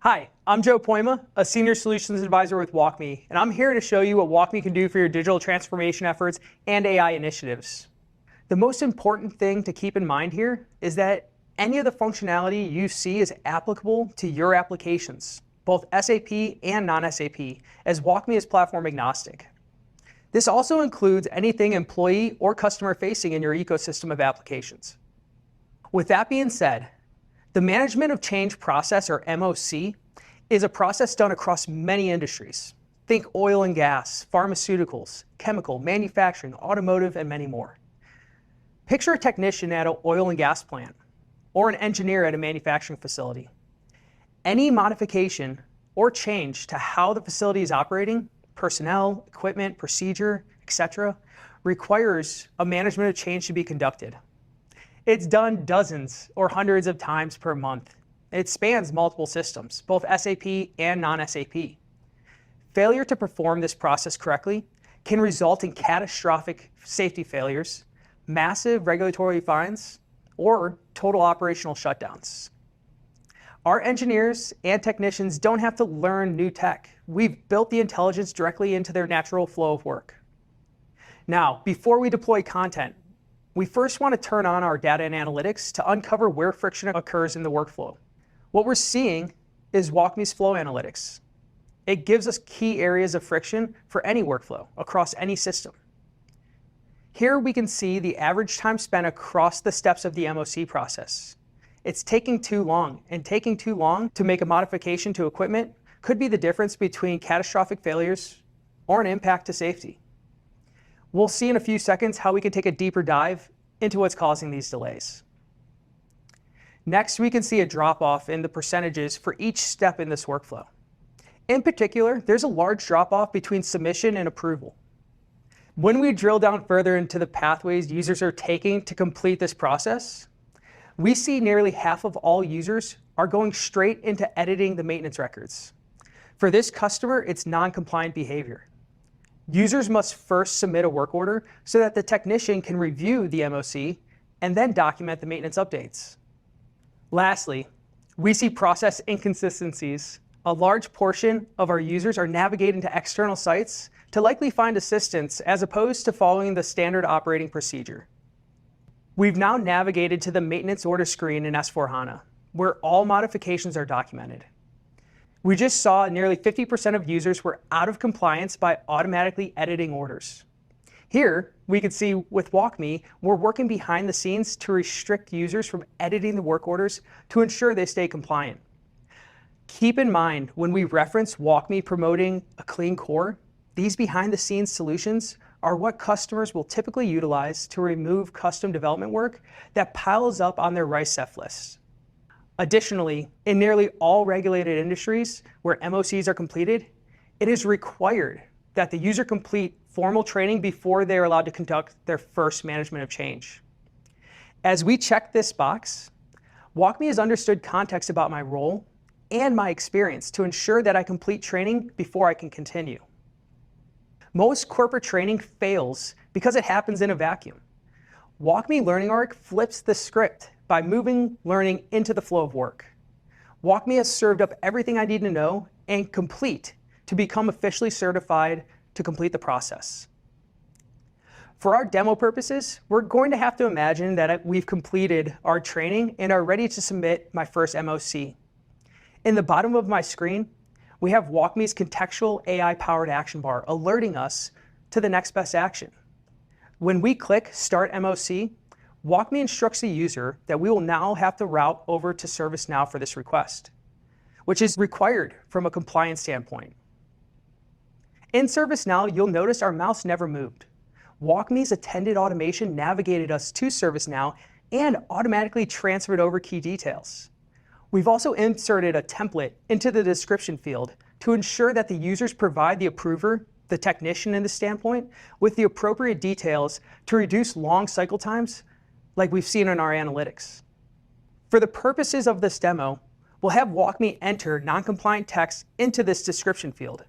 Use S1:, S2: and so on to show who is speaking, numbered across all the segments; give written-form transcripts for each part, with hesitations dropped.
S1: Hi, I'm Joe Poima, a Senior Solutions Advisor with WalkMe, and I'm here to show you what WalkMe can do for your digital transformation efforts and AI initiatives. The most important thing to keep in mind here is that any of the functionality you see is applicable to your applications, both SAP and non-SAP, as WalkMe is platform agnostic. This also includes anything employee or customer facing in your ecosystem of applications. With that being said, the management of change process, or MOC, is a process done across many industries. Think oil and gas, pharmaceuticals, chemical, manufacturing, automotive, and many more. Picture a technician at an oil and gas plant, or an engineer at a manufacturing facility. Any modification or change to how the facility is operating, personnel, equipment, procedure, etc., requires a management of change to be conducted. It's done dozens or hundreds of times per month. It spans multiple systems, both SAP and non-SAP. Failure to perform this process correctly can result in catastrophic safety failures, massive regulatory fines, or total operational shutdowns. Our engineers and technicians don't have to learn new tech. We've built the intelligence directly into their natural flow of work. Now, before we deploy content, we first want to turn on our data and analytics to uncover where friction occurs in the workflow. What we're seeing is WalkMe's Flow Analytics. It gives us key areas of friction for any workflow across any system. Here we can see the average time spent across the steps of the MOC process. It's taking too long, and taking too long to make a modification to equipment could be the difference between catastrophic failures or an impact to safety. We'll see in a few seconds how we can take a deeper dive into what's causing these delays. Next, we can see a drop-off in the percentages for each step in this workflow. In particular, there's a large drop-off between submission and approval. When we drill down further into the pathways users are taking to complete this process, we see nearly half of all users are going straight into editing the maintenance records. For this customer, it's non-compliant behavior. Users must first submit a work order so that the technician can review the MOC and then document the maintenance updates. Lastly, we see process inconsistencies. A large portion of our users are navigating to external sites to likely find assistance as opposed to following the standard operating procedure. We've now navigated to the maintenance order screen in S/4HANA, where all modifications are documented. We just saw nearly 50% of users were out of compliance by automatically editing orders. Here, we can see with WalkMe, we're working behind the scenes to restrict users from editing the work orders to ensure they stay compliant. Keep in mind, when we reference WalkMe promoting a clean core, these behind-the-scenes solutions are what customers will typically utilize to remove custom development work that piles up on their RICEF lists. Additionally, in nearly all regulated industries where MOCs are completed, it is required that the user complete formal training before they are allowed to conduct their first management of change. As we check this box, WalkMe has understood context about my role and my experience to ensure that I complete training before I can continue. Most corporate training fails because it happens in a vacuum. WalkMe Learning Arc flips the script by moving learning into the flow of work. WalkMe has served up everything I need to know and complete to become officially certified to complete the process. For our demo purposes, we're going to have to imagine that we've completed our training and are ready to submit my first MOC. In the bottom of my screen, we have WalkMe's contextual AI-powered action bar alerting us to the next best action. When we click Start MOC, WalkMe instructs the user that we will now have to route over to ServiceNow for this request, which is required from a compliance standpoint. In ServiceNow, you'll notice our mouse never moved. WalkMe's attended automation navigated us to ServiceNow and automatically transferred over key details. We've also inserted a template into the description field to ensure that the users provide the approver, the technician in this standpoint, with the appropriate details to reduce long cycle times like we've seen in our analytics. For the purposes of this demo, we'll have WalkMe enter non-compliant text into this description field.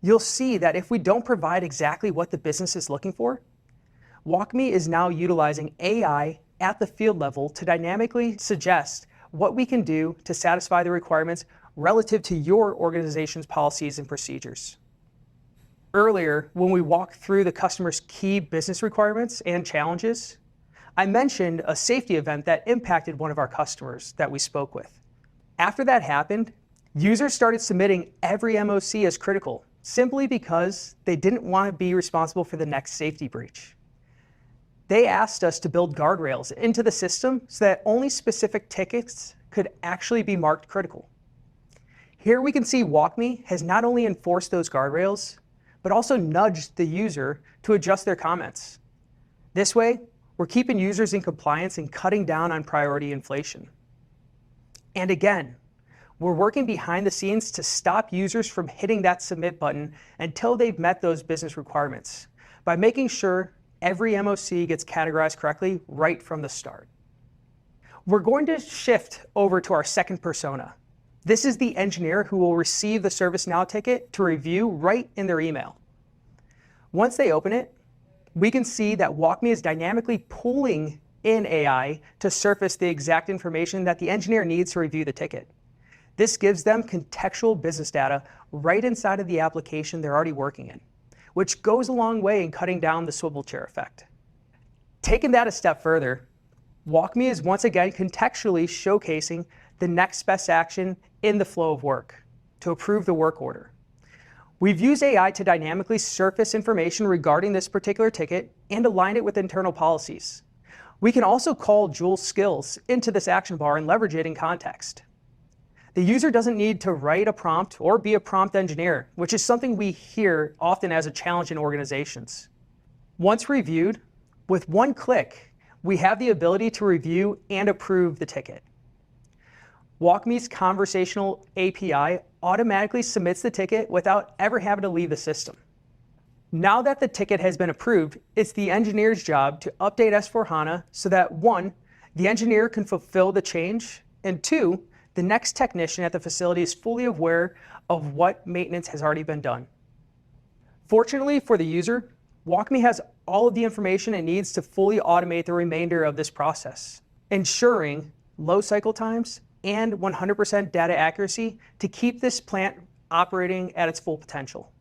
S1: You'll see that if we don't provide exactly what the business is looking for, WalkMe is now utilizing AI at the field level to dynamically suggest what we can do to satisfy the requirements relative to your organization's policies and procedures. Earlier, when we walked through the customer's key business requirements and challenges, I mentioned a safety event that impacted one of our customers that we spoke with. After that happened, users started submitting every MOC as critical, simply because they didn't want to be responsible for the next safety breach. They asked us to build guardrails into the system so that only specific tickets could actually be marked critical. Here we can see WalkMe has not only enforced those guardrails, but also nudged the user to adjust their comments. This way, we're keeping users in compliance and cutting down on priority inflation. And again, we're working behind the scenes to stop users from hitting that submit button until they've met those business requirements by making sure every MOC gets categorized correctly right from the start. We're going to shift over to our second persona. This is the engineer who will receive the ServiceNow ticket to review right in their email. Once they open it, we can see that WalkMe is dynamically pulling in AI to surface the exact information that the engineer needs to review the ticket. This gives them contextual business data right inside of the application they're already working in, which goes a long way in cutting down the swivel chair effect. Taking that a step further, WalkMe is once again contextually showcasing the next best action in the flow of work to approve the work order. We've used AI to dynamically surface information regarding this particular ticket and align it with internal policies. We can also call Joule skills into this action bar and leverage it in context. The user doesn't need to write a prompt or be a prompt engineer, which is something we hear often as a challenge in organizations. Once reviewed, with one click, we have the ability to review and approve the ticket. WalkMe's conversational API automatically submits the ticket without ever having to leave the system. Now that the ticket has been approved, it's the engineer's job to update S/4HANA so that 1, the engineer can fulfill the change, and 2, the next technician at the facility is fully aware of what maintenance has already been done. Fortunately for the user, WalkMe has all of the information it needs to fully automate the remainder of this process, ensuring low cycle times and 100% data accuracy to keep this plant operating at its full potential.